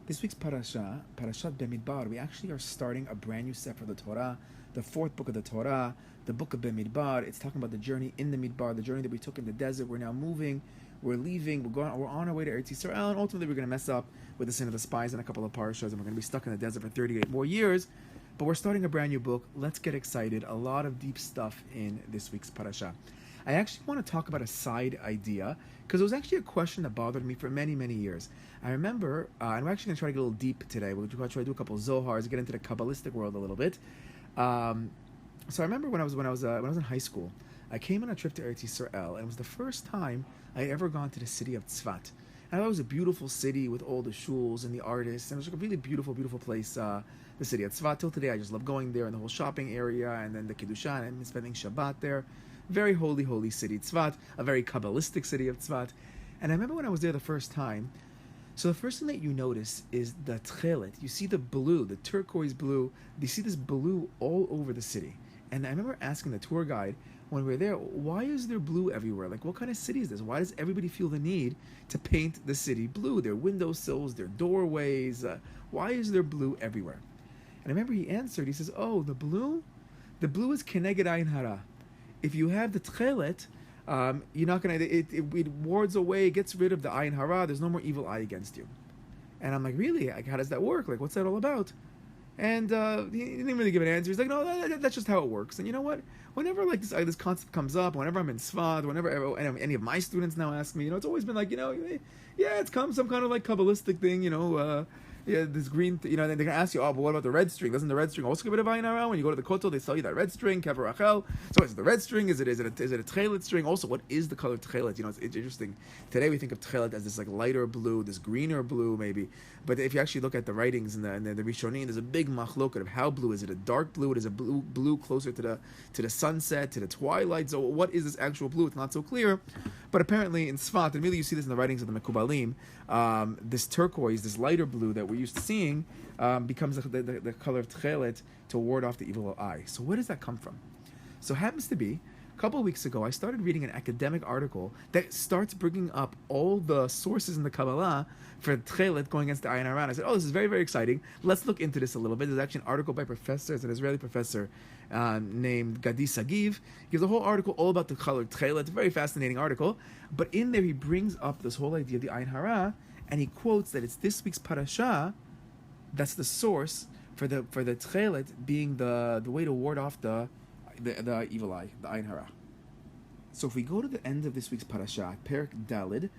This week's Parashat Bamidbar, we actually are starting a brand new sefer of the Torah, the fourth book of the Torah, the book of Bamidbar. It's talking about the journey in the Midbar, the journey that we took in the desert. We're now moving, we're leaving, we're on our way to Eretz Yisrael, and ultimately we're going to mess up with the sin of the spies and a couple of parashas, and we're going to be stuck in the desert for 38 more years. But we're starting a brand new book. Let's get excited. A lot of deep stuff in this week's parasha. I actually want to talk about a side idea because it was actually a question that bothered me for many, many years. I remember, and we're actually going to try to get a little deep today. We're going to try to do a couple of Zohars, get into the Kabbalistic world a little bit. So I remember when I was in high school, I came on a trip to Eretz Yisrael, and it was the first time I had ever gone to the city of Tzfat. And I thought it was a beautiful city with all the shuls and the artists, and it was like a really beautiful, beautiful place. The city of Tzfat. Till today, I just love going there and the whole shopping area, and then the Kiddushan and spending Shabbat there. Very holy, holy city, Tzfat, a very Kabbalistic city of Tzfat. And I remember when I was there the first time, so the first thing that you notice is the Techelet. You see the blue, the turquoise blue. You see this blue all over the city. And I remember asking the tour guide when we were there, why is there blue everywhere? Like, what kind of city is this? Why does everybody feel the need to paint the city blue? Their windowsills, their doorways. Why is there blue everywhere? And I remember he answered, he says, oh, the blue is Keneged Ayin Hara. If you have the Tekhelet, you're not going to, it wards away, it gets rid of the Ayin Hara, there's no more evil eye against you. And I'm like, really? Like, how does that work? Like, what's that all about? And he didn't really give an answer. He's like, no, that's just how it works. And you know what? Whenever like this concept comes up, whenever I'm in Sfat, whenever any of my students now ask me, it's always been like, yeah, it's some kind of like Kabbalistic thing, this green, they're going to ask you, oh, but what about the red string? Doesn't the red string also give it a Ayin Hara? When you go to the Kotel, they sell you that red string, Kever Rachel. So is it the red string? Is it a Tekhelet string? Also, what is the color of Tekhelet? It's interesting. Today we think of Tekhelet as this like lighter blue, this greener blue maybe. But if you actually look at the writings in the Rishonim, there's a big machloket of how blue. Is it a dark blue? Is it a blue closer to the sunset, to the twilight? So what is this actual blue? It's not so clear. But apparently in Sfat, and really you see this in the writings of the Mekubalim, this turquoise, this lighter blue that we're used to seeing, becomes the color of Tekhelet to ward off the evil eye. So where does that come from? So it happens to be, a couple of weeks ago, I started reading an academic article that starts bringing up all the sources in the Kabbalah for Tekhelet going against the Ayin Hara. I said, oh, this is very, very exciting. Let's look into this a little bit. There's actually an article by it's an Israeli professor named Gadi Sagiv. He gives a whole article all about the color Tekhelet. It's a very fascinating article. But in there, he brings up this whole idea of the Ayin Hara, and he quotes that it's this week's parasha that's the source for the Tekhelet being the way to ward off the evil eye, the Ayin Hara. So if we go to the end of this week's parasha, Perek Dalid,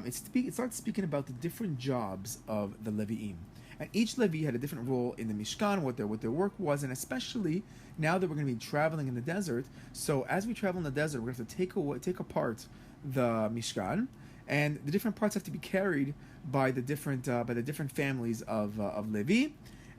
it starts speaking about the different jobs of the Levi'im. And each Levi had a different role in the Mishkan, what their work was, and especially now that we're going to be traveling in the desert. So as we travel in the desert, we're going to have to take apart the Mishkan, and the different parts have to be carried by the different families of Levi.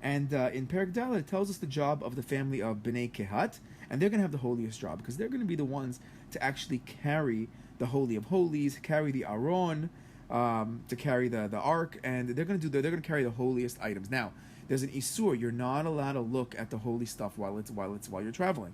And in Perek Daled, it tells us the job of the family of Bnei Kehat, and they're going to have the holiest job because they're going to be the ones to actually carry the Holy of Holies, carry the Aron, to carry the Ark, and they're going to carry the holiest items. Now, there's an Isur. You're not allowed to look at the holy stuff while you're traveling.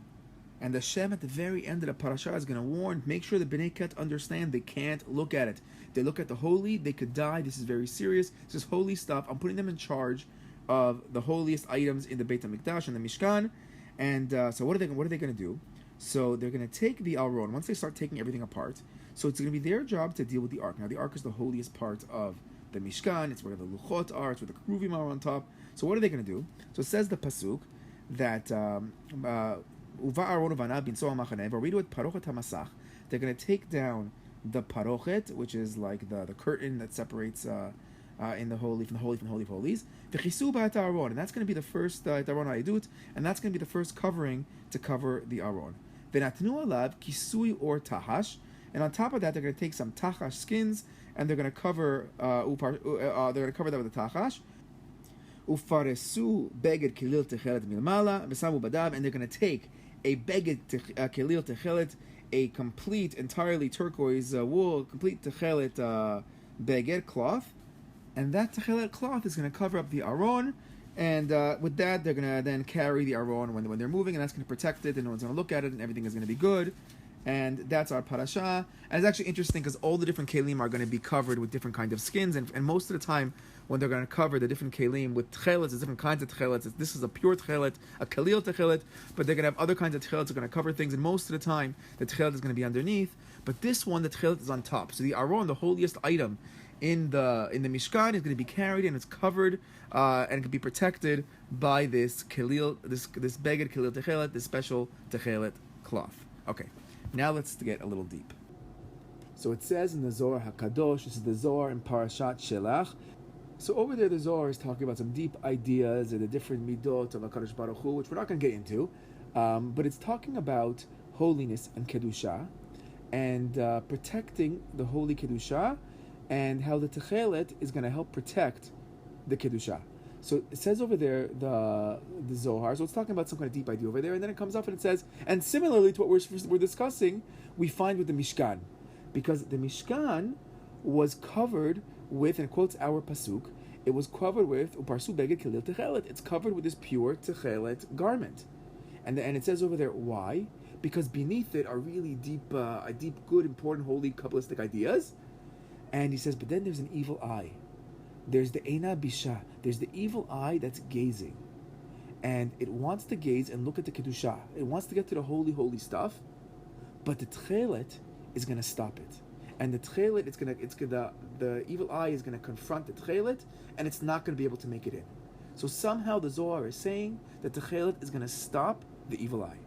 And the Shem at the very end of the parasha is going to warn, make sure the Bnei Kehat understand they can't look at it. They look at the holy, they could die. This is very serious. This is holy stuff. I'm putting them in charge of the holiest items in the Beit HaMikdash and the Mishkan. And so what are they going to do? So they're going to take the Aron, once they start taking everything apart, so it's going to be their job to deal with the Ark. Now the Ark is the holiest part of the Mishkan, it's where the Luchot are, it's where the Keruvim are on top. So what are they going to do? So it says the Pasuk that Uva Aron uvanav binso ha'machaneh v'oridu et parochet hamasach. They're going to take down the parochet, which is like the curtain that separates in the holy from the holy of holies. V'chisu ba'at Aron, and that's going to be the first Aron ha'edut, and that's going to be the first covering to cover the Aron. V'natnu alav kisui or tahash, and on top of that, they're going to take some tachash skins, and they're going to cover that with the tachash. Ufaresu beged kelil Tekhelet milmala v'samu badav, and they're going to take a beged kelil Tekhelet, a complete, entirely turquoise wool, complete Tekhelet beged cloth, and that Tekhelet cloth is going to cover up the Aron. And with that, they're going to then carry the Aron when they're moving, and that's going to protect it, and no one's going to look at it, and everything is going to be good. And that's our parasha. And it's actually interesting because all the different kelim are going to be covered with different kinds of skins, and most of the time, when they're going to cover the different kelim with Tekhelet. There's different kinds of Tekhelet. This is a pure Tekhelet, a Kalil Tekhelet, but they're going to have other kinds of Tekhelet. They're going to cover things, and most of the time, the Tekhelet is going to be underneath. But this one, the Tekhelet is on top. So the Aron, the holiest item in the Mishkan, is going to be carried and it's covered and it can be protected by this Kalil, this Beged Kalil Tekhelet, this special Tekhelet cloth. Okay, now let's get a little deep. So it says in the Zohar HaKadosh, this is the Zohar in Parashat Shelach. So over there, the Zohar is talking about some deep ideas and the different midot of HaKadosh Baruch Hu, which we're not going to get into, but it's talking about holiness and Kedusha, and protecting the holy Kedusha, and how the Techelet is going to help protect the Kedusha. So it says over there, the Zohar, so it's talking about some kind of deep idea over there, and then it comes up and it says, and similarly to what we're discussing, we find with the Mishkan. Because the Mishkan was covered with, and it quotes our pasuk, it was covered with uparsu beged kalil techelet. It's covered with this pure techelet garment, and it says over there why? Because beneath it are really deep, good, important, holy kabbalistic ideas. And he says, but then there's an evil eye. There's the eina bisha. There's the evil eye that's gazing, and it wants to gaze and look at the kedusha. It wants to get to the holy, holy stuff, but the techelet is going to stop it, and the Tekhelet the evil eye is going to confront the Tekhelet, and it's not going to be able to make it in. So somehow the Zohar is saying that the Tekhelet is going to stop the evil eye.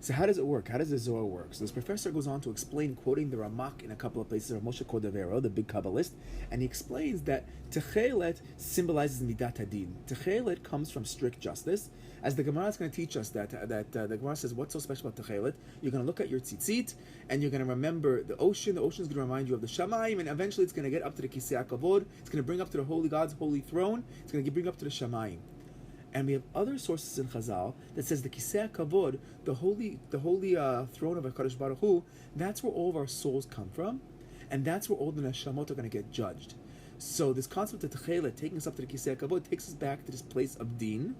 So how does it work? How does the Zohar work? So this professor goes on to explain, quoting the Ramak in a couple of places, Moshe Cordovero, the big Kabbalist, and he explains that Tekhelet symbolizes Midat Hadin. Tekhelet comes from strict justice. As the Gemara is going to teach us that the Gemara says, what's so special about Tekhelet? You're going to look at your tzitzit, and you're going to remember the ocean. The ocean is going to remind you of the Shamayim, and eventually it's going to get up to the Kisei HaKavod. It's going to bring up to the holy God's holy throne. It's going to bring up to the Shamayim. And we have other sources in Chazal that says the Kisei HaKavod, the holy throne of HaKadosh Baruch Hu, that's where all of our souls come from, and that's where all the neshamot are going to get judged. So this concept of Tekhelet taking us up to the Kisei HaKavod takes us back to this place of Din,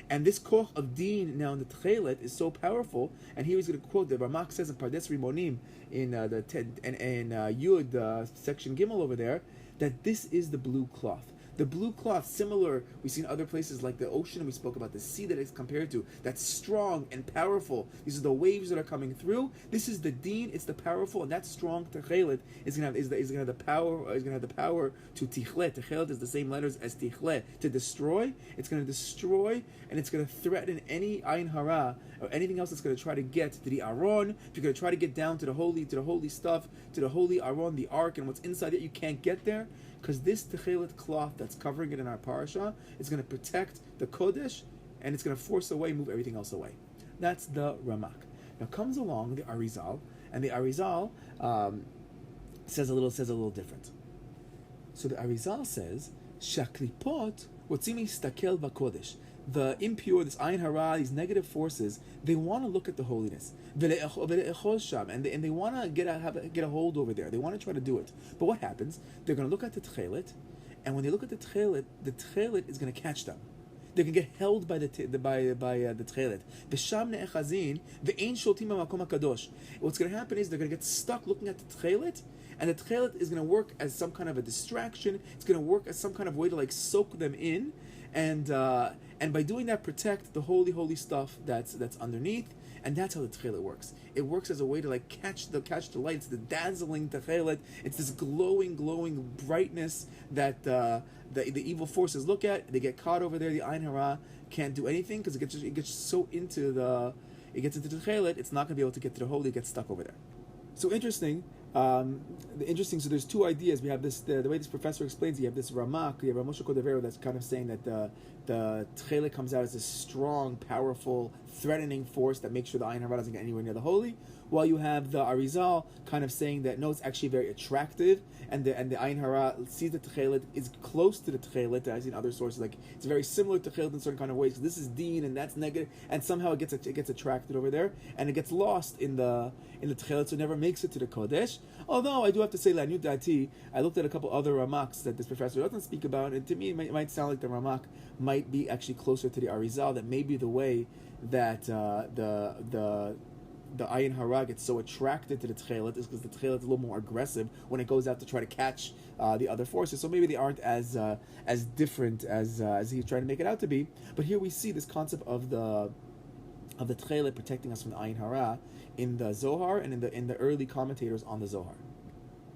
and this koch of Din now in the Tekhelet is so powerful. And here he's going to quote the Ramak says in Pardes Rimonim in Yud section Gimel over there, that this is the blue cloth. The blue cloth, similar, we see in other places like the ocean, we spoke about the sea that it's compared to, that's strong and powerful. These are the waves that are coming through. This is the Din, it's the powerful, and that strong Tekhelet is gonna have the power to Tekhelet. Tekhelet is the same letters as Tekhelet, to destroy. It's gonna destroy, and it's gonna threaten any Ayin Hara or anything else that's gonna try to get to the Aron. If you're gonna try to get down to the holy stuff, to the holy Aron, the ark, and what's inside it, you can't get there. Because this Techelet cloth that's covering it in our parasha is going to protect the Kodesh, and it's going to move everything else away. That's the Ramak. Now comes along the Arizal, and the Arizal says a little different. So the Arizal says, Shaklipot wotzimi stakel v'kodesh. The impure, this Ayin Hara, these negative forces, they want to look at the holiness, and they want to get a hold over there. They want to try to do it. But what happens? They're going to look at the Tekhelet, and when they look at the Tekhelet is going to catch them. They're going to get held by the Tekhelet. What's going to happen is they're going to get stuck looking at the Tekhelet, and the Tekhelet is going to work as some kind of a distraction. It's going to work as some kind of way to soak them in, and by doing that, protect the holy stuff that's underneath, and that's how the Tekhelet works. It works as a way to catch the light. It's the dazzling Tekhelet. It's this glowing brightness that the evil forces look at. They get caught over there. The Ayin Hara can't do anything because it gets so into the Tekhelet. It's not going to be able to get to the holy. It gets stuck over there. So interesting. So there's two ideas. We have this, the way this professor explains, you have this Ramak, you have Moshe Cordovero that's kind of saying that the Tekhelet comes out as this strong, powerful, threatening force that makes sure the Ayin Hara doesn't get anywhere near the holy, while you have the Arizal kind of saying that no, it's actually very attractive, and the Ayin Hara sees the Tekhelet is close to the Tekhelet, as in other sources, it's very similar to Tekhelet in certain kind of ways, because this is Din and that's negative, and somehow it gets attracted over there, and it gets lost in the Tekhelet, so it never makes it to the Kodesh. Although I do have to say, Lanut Dati, I looked at a couple other Ramaks that this professor doesn't speak about, and to me it might sound like the Ramak might be actually closer to the Arizal, that may be the way that the the Ayin Hara gets so attracted to the Techelet is because the Techelet is a little more aggressive when it goes out to try to catch the other forces. So maybe they aren't as different as he's trying to make it out to be. But here we see this concept of the Techelet protecting us from the Ayin Hara in the Zohar and in the early commentators on the Zohar.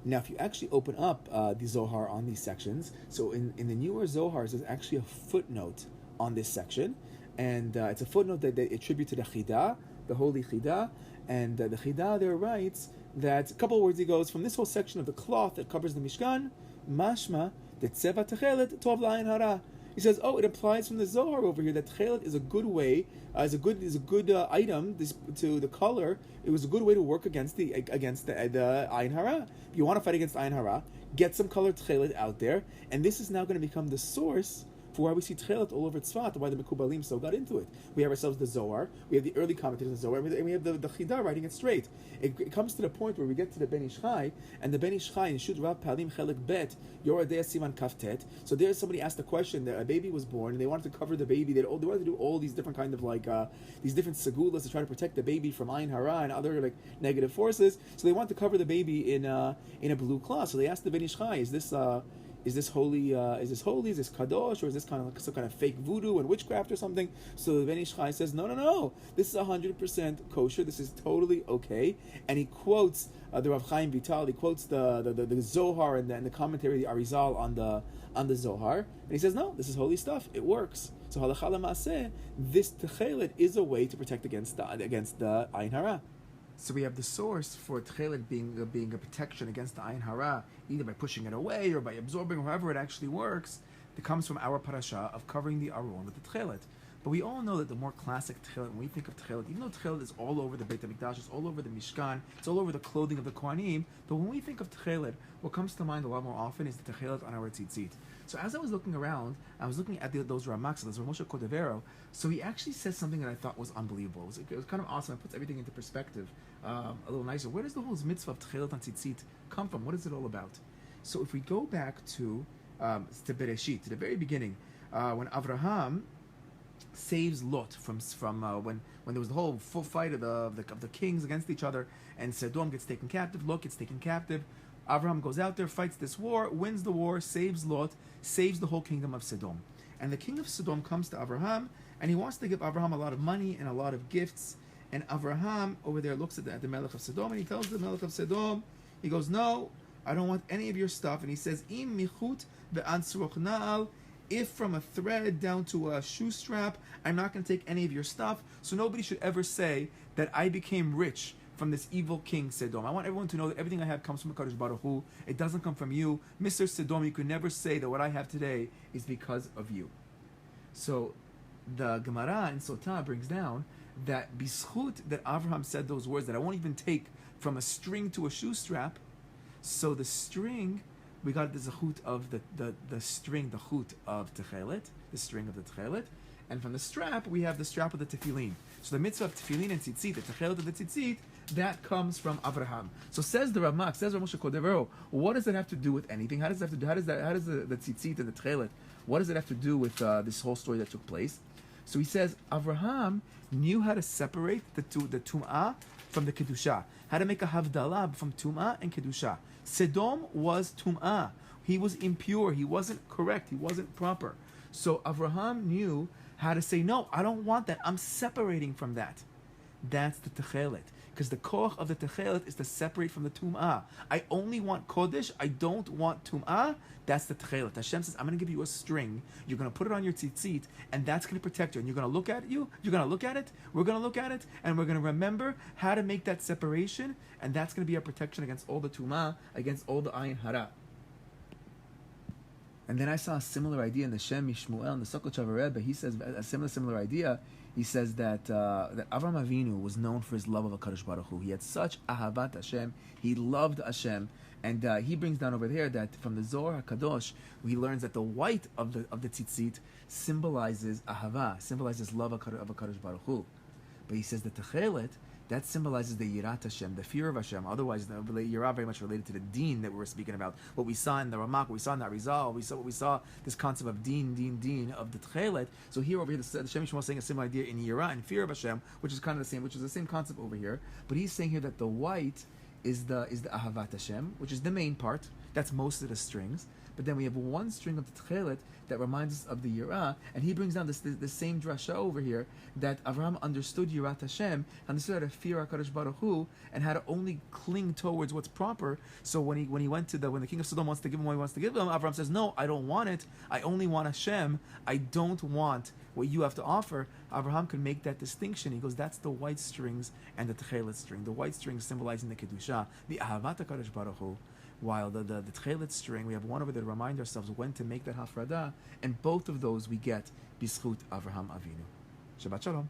Now, if you actually open up the Zohar on these sections, so in the newer Zohars, there's actually a footnote on this section, and it's a footnote that they attribute to the Chida, the holy Chida, and the Chida there writes that, a couple of words he goes, from this whole section of the cloth that covers the Mishkan, mashma, the Tzeva Techelet, Tov La'ayin Hara. He says, it applies from the Zohar over here that Techelet is a good way, is a good item to the color. It was a good way to work against the Ayin Hara. If you want to fight against Ayin Hara, get some colored Techelet out there, and this is now going to become the source for why we see Techelet all over Tzfat, and why the Mekubalim so got into it. We have ourselves the Zohar, we have the early commentators of the Zohar, and we have the Chida writing it straight. It comes to the point where we get to the Ben Ish Chai, and the Ben Ish Chai in Shud Rav Palim Chelik Bet, Yor Adei Siman Kaftet. So there somebody asked a question, that a baby was born, and they wanted to cover the baby, they wanted to do all these different kind of these different segulas to try to protect the baby from Ayin Hara and other negative forces, so they wanted to cover the baby in a blue cloth. So they asked the Ben Ish Chai, is this holy? Is this kadosh, or is this kind of some kind of fake voodoo and witchcraft or something? So the Ben Ish Chai says, no. This is 100% kosher. This is totally okay. And he quotes the Rav Chaim Vital. He quotes the Zohar and the commentary, the Arizal on the Zohar. And he says, no, this is holy stuff. It works. So halacha l'maaseh, this Tekhelet is a way to protect against the Ayin Hara. So we have the source for Techelet being a protection against the Ayin Hara, either by pushing it away or by absorbing, or however it actually works. It comes from our parasha of covering the Aron with the Techelet. But we all know that the more classic Techelet, when we think of Techelet, even though Techelet is all over the Beit HaMikdash, it's all over the Mishkan, it's all over the clothing of the Kohanim, but when we think of Techelet, what comes to mind a lot more often is the Techelet on our tzitzit. So as I was looking around, I was looking at those Ramaks, those Ramosha Cordovero, so he actually says something that I thought was unbelievable. It was kind of awesome. It puts everything into perspective a little nicer. Where does the whole mitzvah of Techelet on tzitzit come from? What is it all about? So if we go back to Bereshit, to the very beginning, when Avraham saves Lot from when there was the whole full fight of the kings against each other, and Sodom gets taken captive, Lot gets taken captive. Avraham goes out there, fights this war, wins the war, saves Lot, saves the whole kingdom of Sodom. And the king of Sodom comes to Avraham, and he wants to give Avraham a lot of money and a lot of gifts. And Avraham over there looks at the Melech of Sodom, and he tells the Melech of Sodom, he goes, no, I don't want any of your stuff. And he says, Im michut ve'ansruch na'al, if from a thread down to a shoe strap, I'm not going to take any of your stuff. So nobody should ever say that I became rich from this evil king Sodom. I want everyone to know that everything I have comes from HaKadosh Baruch Hu. It doesn't come from you. Mr. Sodom, you could never say that what I have today is because of you. So the Gemara in Sotah brings down that bischut, that Avraham said those words, that I won't even take from a string to a shoe strap. So the string, we got the zechut of the string, the chut of Techelet, the string of the Techelet. And from the strap, we have the strap of the tefillin. So the mitzvah of tefillin and tzitzit, the Techelet of the tzitzit, that comes from Avraham. So says the Ramak, says Rav Moshe Cordovero, what does it have to do with anything? How does the tzitzit and the Techelet, what does it have to do with this whole story that took place? So he says Avraham knew how to separate the tum'ah from the kedusha, how to make a havdalah from tum'ah and kedusha. Sodom was tum'ah. He was impure. He wasn't correct. He wasn't proper. So Avraham knew how to say, no, I don't want that. I'm separating from that. That's the Techelet. Because the koach of the Techelet is to separate from the tum'ah. I only want kodesh. I don't want tum'ah. That's the Techelet. Hashem says, I'm going to give you a string. You're going to put it on your tzitzit, and that's going to protect you. And you're going to look at you. You're going to look at it. We're going to look at it, and we're going to remember how to make that separation, and that's going to be our protection against all the tum'ah, against all the ayin hara. And then I saw a similar idea in the Shem Mishmuel, in the Sokot Rebbe. He says a similar idea. He says that Avraham Avinu was known for his love of HaKadosh Baruch Hu. He had such ahavat Hashem. He loved Hashem. And he brings down over here that from the Zohar HaKadosh, he learns that the white of the tzitzit symbolizes ahava, symbolizes love of HaKadosh Baruch Hu. But he says the Tekhelet that symbolizes the Yirat Hashem, the fear of Hashem. Otherwise, the Yirah very much related to the Deen that we were speaking about. What we saw in the Ramak, what we saw in the Arizal, what we saw this concept of Deen of the Tekhelet. So here over here, the Shem Yishmael is saying a similar idea in Yirah and fear of Hashem, which is kind of the same, which is the same concept over here. But he's saying here that the white is the Ahavat Hashem, which is the main part. That's most of the strings. But then we have one string of the Tekhelet that reminds us of the Yirah, and he brings down the same drasha over here, that Avraham understood Yirat Hashem, understood how to fear HaKadosh Baruch Hu, and how to only cling towards what's proper. So when the king of Sodom wants to give him what he wants to give him, Avraham says, no, I don't want it. I only want Hashem. I don't want what you have to offer. Avraham can make that distinction. He goes, that's the white strings and the Tekhelet string. The white string symbolizing the Kedusha, the Ahavat HaKadosh Baruch Hu. While the Tekhelet string, we have one over there to remind ourselves when to make that hafrada, and both of those we get B'schut Avraham Avinu. Shabbat Shalom.